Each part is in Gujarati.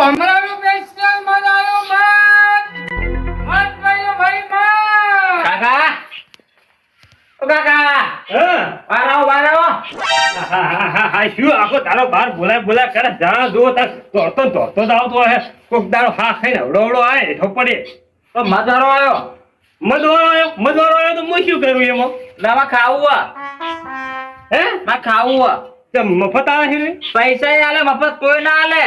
ભમરાનું સ્પેશિયલ મજાનો મત ભાઈ મત. કાકા ઓ કાકા બાર આવો. શું આખો તારો બાર બોલા કરે જા જો તાર દોડતો આવતો હે કોક દારો હા ખાઈને હવડો આય હેઠો પડે તો મજારો આવ્યો. મધવારો આવ્યો તો હું શું કરું એમાં દવા ખાવું હે માં ખાવું તે મફત આવે છે પૈસા આલે મફત કોઈ ના આલે.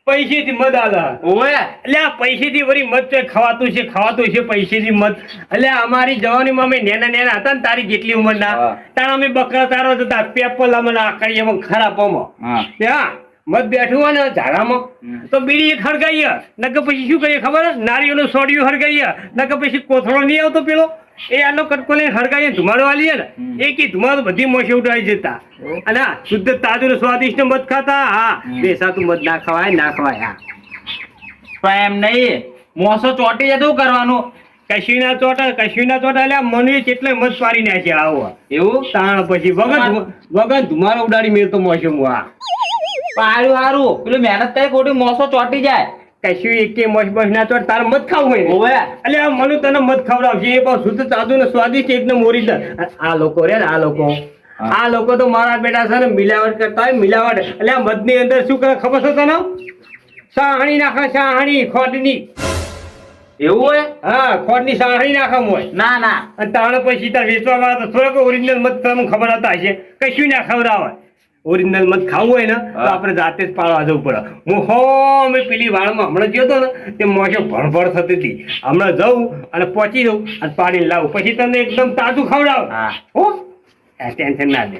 પૈસેથી મધ આલા ઓવે એટલે આ પૈસેથી વળી મધ છે ખવાતું છે પૈસેથી મધ એટલે અમારી જવાનીમાં અમે નેના હતા ને તારી જેટલી ઉંમરના તાર અમે બકરા તારો હતા પેપલ અમે આકડી એમાં ખરાબ ત્યાં મધ બેઠું હોય ને ઝાડામાં તો બીડી એક હરગાઈએ નકર પછી શું કરીએ ખબર નારિયેળનું સોડિયું હરગાઈએ નકર પછી કોથળો નહીં આવતો પેલો એ આનો કટકો લઈને હરગાઈએ ધુમાડો આલીએ ને એ કે ધુમાડો બધી મોશે ઉડાવી જતા અને શુદ્ધ તાજું સ્વાદિષ્ટ મધ ખાતા હા બેસાતું મધ ના ખવાય હા પણ એમ નહીં મોસો ચોટી જાય તો કરવાનું. કશું ના ચોટા એટલે મને કેટલે મધ પાડી નાખે આવો એવું તાણ પછી વગર ધુમાડો ઉડાડી મેળતો મોશે હું હા સારું પેલું મહેનત થાય ખોટી મોસો ચોટી જાય. કશું એક મોસ બસ ના ચોટ તારે મધ ખાવું હોય ઓવે એટલે આ મને તને મધ ખવડાવશે એ બહુ શુદ્ધ તાજું ને સ્વાદિષ્ટ એકદમ ઓરિજિનલ આ લોકો રે ને આ લોકો તો મારા બેટા છે ને મિલાવટ કરતા હોય મિલાવટ એટલે આ મધ ની અંદર શું કરે ખબર છે તને સાહણી નાખે સાહણી ખોટની એવું હોય. હા ખોટની સાહણી નાખે હોય ના અને તાણે પછી તાર વેચવા વાળા તો થોડોક ઓરિજિનલ મધ તમને ખબર હતા હશે કશું ના ખવડાવે ઓરિજિનલ મધ ખાવું હોય ને તો આપણે જાતે જ પાડવા જવું પડે. હું અમે પેલી વાળમાં હમણાં ગયો હતો ને તે મોઢે ભણભણ થતી હતી હમણાં જવું અને પહોંચી જવું અને પાડીને લાવું પછી તમને એકદમ તાજું ખવડાવ હો ટેન્શન ના દે.